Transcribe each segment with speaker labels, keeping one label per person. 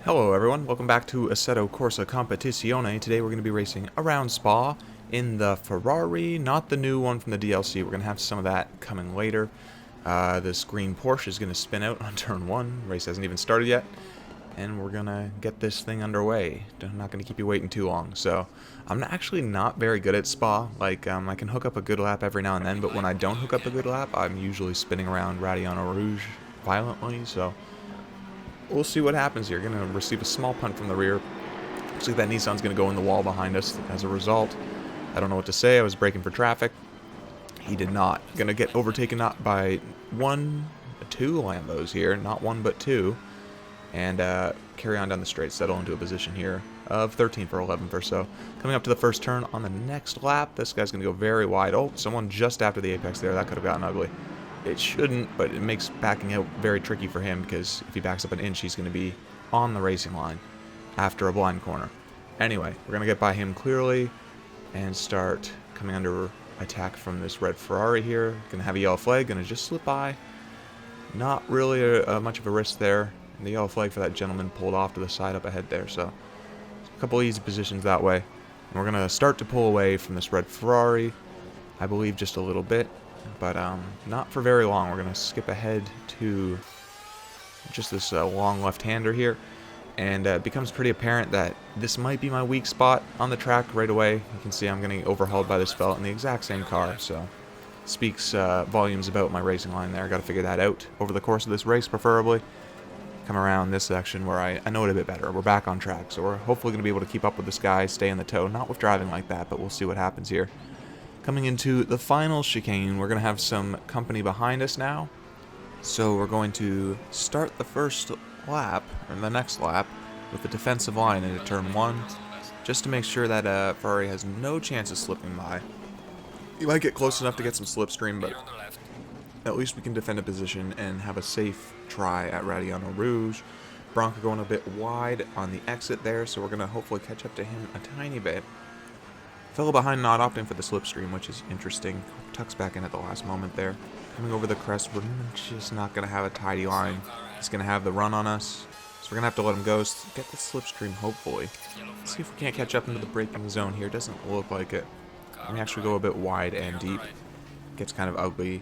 Speaker 1: Hello everyone, welcome back to Assetto Corsa Competizione. Today we're going to be racing around Spa in the Ferrari, not the new one from the DLC. We're going to have some of that coming later. This green Porsche is going to spin out on turn 1. Race hasn't even started yet. And we're going to get this thing underway. I'm not going to keep you waiting too long. So, I'm actually not very good at Spa. I can hook up a good lap every now and then, but when I don't hook up a good lap, I'm usually spinning around Radiano Rouge violently, so we'll see what happens here. Going to receive a small punt from the rear. Looks like that Nissan's going to go in the wall behind us as a result. I don't know what to say. I was braking for traffic. He did not. Going to get overtaken not by two Lambos here. Not one, but two. And carry on down the straight. Settle into a position here of 13 for 11th or so. Coming up to the first turn on the next lap. This guy's going to go very wide. Oh, someone just after the apex there. That could have gotten ugly. It shouldn't, but it makes backing out very tricky for him because if he backs up an inch, he's going to be on the racing line after a blind corner. Anyway, we're going to get by him clearly and start coming under attack from this red Ferrari here. Going to have a yellow flag, going to just slip by. Not really much of a risk there. And the yellow flag for that gentleman pulled off to the side up ahead there, so a couple easy positions that way. And we're going to start to pull away from this red Ferrari, I believe just a little bit. But not for very long. We're going to skip ahead to just this long left-hander here. And it becomes pretty apparent that this might be my weak spot on the track right away. You can see I'm getting overhauled by this fella in the exact same car. So speaks volumes about my racing line there. Got to figure that out over the course of this race, preferably. Come around this section where I know it a bit better. We're back on track. So we're hopefully going to be able to keep up with this guy, stay in the tow. Not with driving like that, but we'll see what happens here. Coming into the final chicane, we're going to have some company behind us now. So we're going to start the first lap, or the next lap, with the defensive line into turn 1, just to make sure that Ferrari has no chance of slipping by. You might get close enough to get some slipstream, but at least we can defend a position and have a safe try at Radiano Rouge. Bronco going a bit wide on the exit there, so we're going to hopefully catch up to him a tiny bit. Fellow behind not opting for the slipstream, which is interesting. Tucks back in at the last moment there. Coming over the crest, we're just not going to have a tidy line. He's going to have the run on us, so we're going to have to let him go. Get the slipstream, hopefully. Let's see if we can't catch up into the braking zone here. Doesn't look like it. We actually go a bit wide and deep. Gets kind of ugly.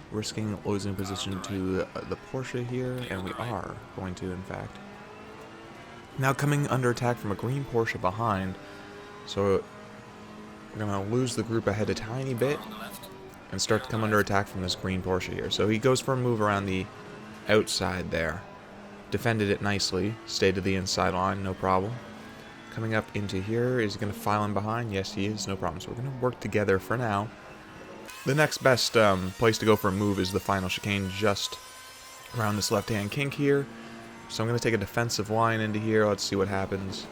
Speaker 1: Risking losing position to the Porsche here, and we are going to, in fact. Now coming under attack from a green Porsche behind, so we're going to lose the group ahead a tiny bit and start to come under attack from this green Porsche here. So he goes for a move around the outside there. Defended it nicely. Stayed to the inside line, no problem. Coming up into here, is he going to file in behind? Yes, he is, no problem. So we're going to work together for now. The next best place to go for a move is the final chicane just around this left-hand kink here. So I'm going to take a defensive line into here. Let's see what happens.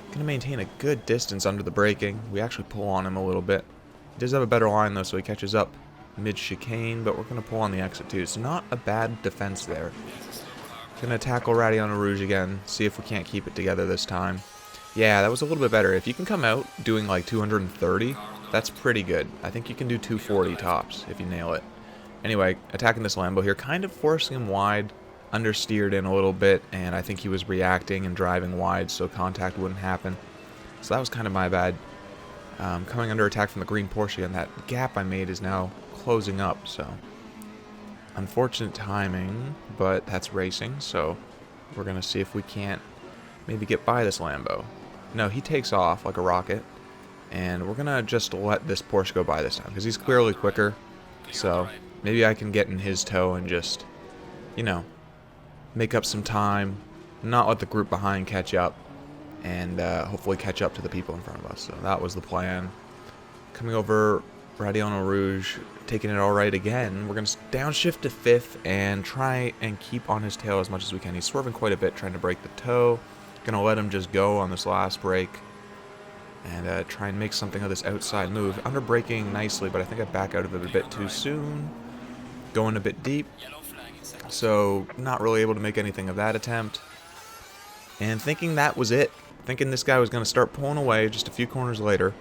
Speaker 1: Going to maintain a good distance under the braking. We actually pull on him a little bit. He does have a better line though, so he catches up mid-chicane, but we're going to pull on the exit too. So not a bad defense there. Going to tackle Radiano Rouge again, see if we can't keep it together this time. Yeah, that was a little bit better. If you can come out doing like 230, that's pretty good. I think you can do 240 tops if you nail it. Anyway, attacking this Lambo here, kind of forcing him wide. Understeered in a little bit, and I think he was reacting and driving wide so contact wouldn't happen. So that was kind of my bad. Coming under attack from the green Porsche, and that gap I made is now closing up, so unfortunate timing, but that's racing, so we're going to see if we can't maybe get by this Lambo. No, he takes off like a rocket, and we're going to just let this Porsche go by this time, because he's clearly quicker, so maybe I can get in his tow and just, you know, make up some time, not let the group behind catch up, and hopefully catch up to the people in front of us. So that was the plan. Coming over Radiano Rouge, taking it all right again. We're going to downshift to 5th and try and keep on his tail as much as we can. He's swerving quite a bit, trying to break the toe. Going to let him just go on this last break and try and make something of this outside move. Under braking nicely, but I think I back out of it a bit too soon. Going a bit deep. So, not really able to make anything of that attempt. And thinking that was it. Thinking this guy was going to start pulling away just a few corners later.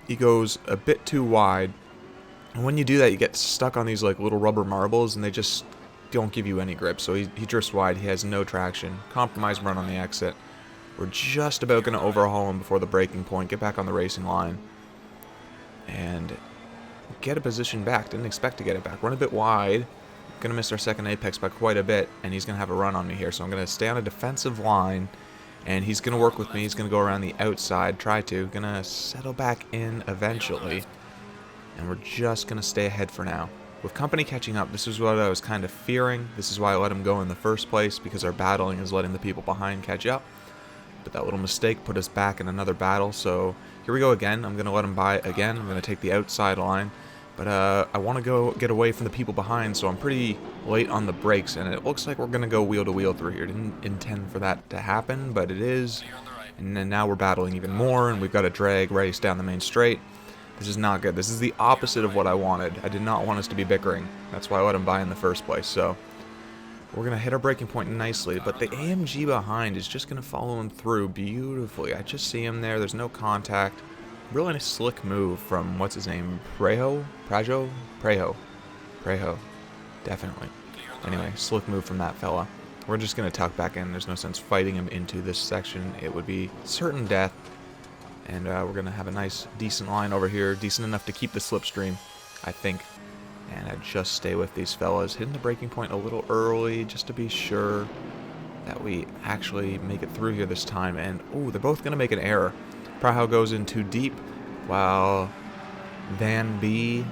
Speaker 1: He goes a bit too wide. And when you do that, you get stuck on these like little rubber marbles, and they just don't give you any grip. So he drifts wide. He has no traction. Compromise run on the exit. We're just about going to overhaul him before the braking point. Get back on the racing line. And get a position back. Didn't expect to get it back. Run a bit wide. Going to miss our second apex by quite a bit. And he's going to have a run on me here. So I'm going to stay on a defensive line. And he's going to work with me. He's going to go around the outside. Going to settle back in eventually. And we're just going to stay ahead for now. With company catching up, this is what I was kind of fearing. This is why I let him go in the first place, because our battling is letting the people behind catch up. But that little mistake put us back in another battle, so here we go again. I'm going to let him by again. I'm going to take the outside line. But I want to get away from the people behind, so I'm pretty late on the brakes, and it looks like we're going to go wheel to wheel through here. Didn't intend for that to happen, but it is. And then now we're battling even more, and we've got a drag race down the main straight. This is not good. This is the opposite of what I wanted. I did not want us to be bickering. That's why I let him by in the first place. So we're going to hit our braking point nicely, but the AMG behind is just going to follow him through beautifully. I just see him there. There's no contact. Really nice slick move from, what's his name? Prejo? Definitely. Anyway, slick move from that fella. We're just going to tuck back in. There's no sense fighting him into this section. It would be certain death. And we're going to have a nice, decent line over here. Decent enough to keep the slipstream, I think. And I just stay with these fellas. Hitting the braking point a little early, just to be sure that we actually make it through here this time. And, oh, they're both going to make an error. Praho goes in too deep, while Van B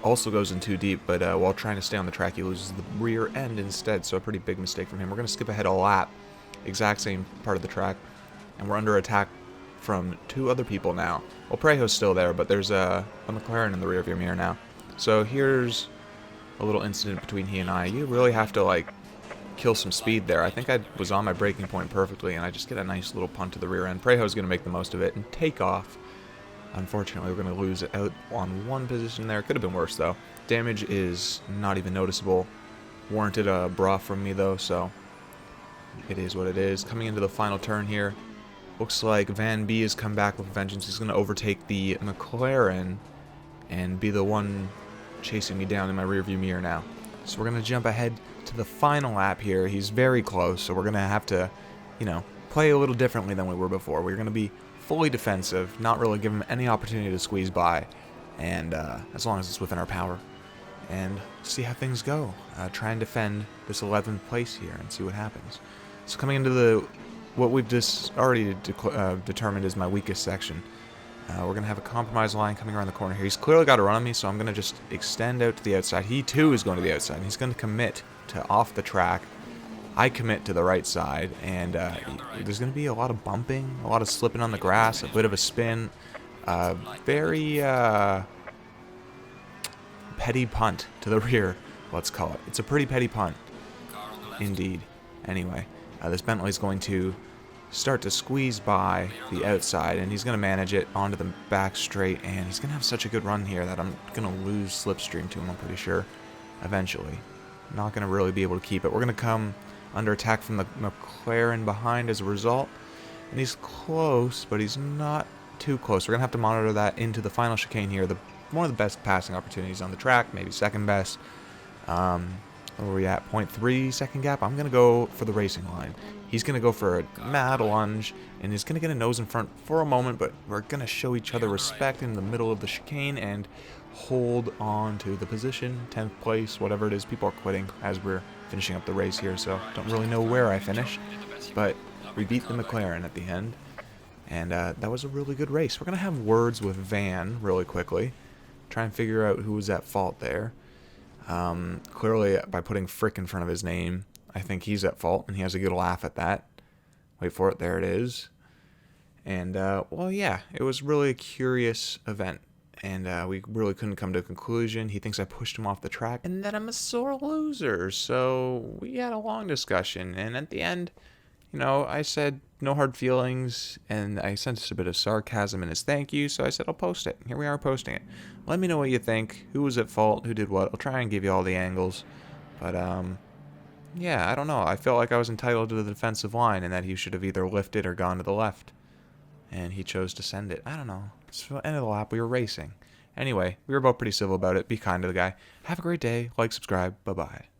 Speaker 1: also goes in too deep. But while trying to stay on the track, he loses the rear end instead. So a pretty big mistake from him. We're going to skip ahead a lap. Exact same part of the track. And we're under attack from two other people now. Well, Prejo's still there, but there's a McLaren in the rearview mirror now. So here's a little incident between he and I. You really have to, like, kill some speed there. I think I was on my braking point perfectly, and I just get a nice little punt to the rear end. Prejo's going to make the most of it and take off. Unfortunately, we're going to lose it out on one position there. Could have been worse, though. Damage is not even noticeable. Warranted a bra from me, though, so it is what it is. Coming into the final turn here. Looks like Van B has come back with vengeance. He's going to overtake the McLaren and be the one chasing me down in my rearview mirror now. So we're going to jump ahead to the final lap here. He's very close, so we're going to have to, you know, play a little differently than we were before. We're going to be fully defensive, not really give him any opportunity to squeeze by, and as long as it's within our power. And see how things go. Try and defend this 11th place here and see what happens. So coming into what we've just already determined is my weakest section. We're going to have a compromise line coming around the corner here. He's clearly got a run on me, so I'm going to just extend out to the outside. He, too, is going to the outside, and he's going to commit to off the track. I commit to the right side, and there's going to be a lot of bumping, a lot of slipping on the grass, a bit of a spin. Very petty punt to the rear, let's call it. It's a pretty petty punt, indeed. Anyway, this Bentley's going to start to squeeze by the outside, and he's going to manage it onto the back straight, and he's going to have such a good run here that I'm going to lose slipstream to him, I'm pretty sure, eventually. Not going to really be able to keep it. We're going to come under attack from the McLaren behind as a result, and he's close, but he's not too close. We're going to have to monitor that into the final chicane here. One of the best passing opportunities on the track, maybe second best. Where are we at? 0.3 second gap. I'm going to go for the racing line. He's going to go for a mad lunge, and he's going to get a nose in front for a moment, but we're going to show each other respect in the middle of the chicane and hold on to the position, 10th place, whatever it is. People are quitting as we're finishing up the race here, so don't really know where I finished, but we beat the McLaren at the end, and that was a really good race. We're going to have words with Van really quickly, try and figure out who was at fault there. Clearly, by putting frick in front of his name, I think he's at fault, and he has a good laugh at that. Wait for it, there it is. And, well, yeah, it was really a curious event, and we really couldn't come to a conclusion. He thinks I pushed him off the track, and that I'm a sore loser, so we had a long discussion, and at the end, you know, I said no hard feelings, and I sensed a bit of sarcasm in his thank you, so I said I'll post it. Here we are posting it. Let me know what you think, who was at fault, who did what. I'll try and give you all the angles, but, yeah, I don't know. I felt like I was entitled to the defensive line and that he should have either lifted or gone to the left, and he chose to send it. I don't know. It's the end of the lap. We were racing. Anyway, we were both pretty civil about it. Be kind to the guy. Have a great day. Like, subscribe. Bye-bye.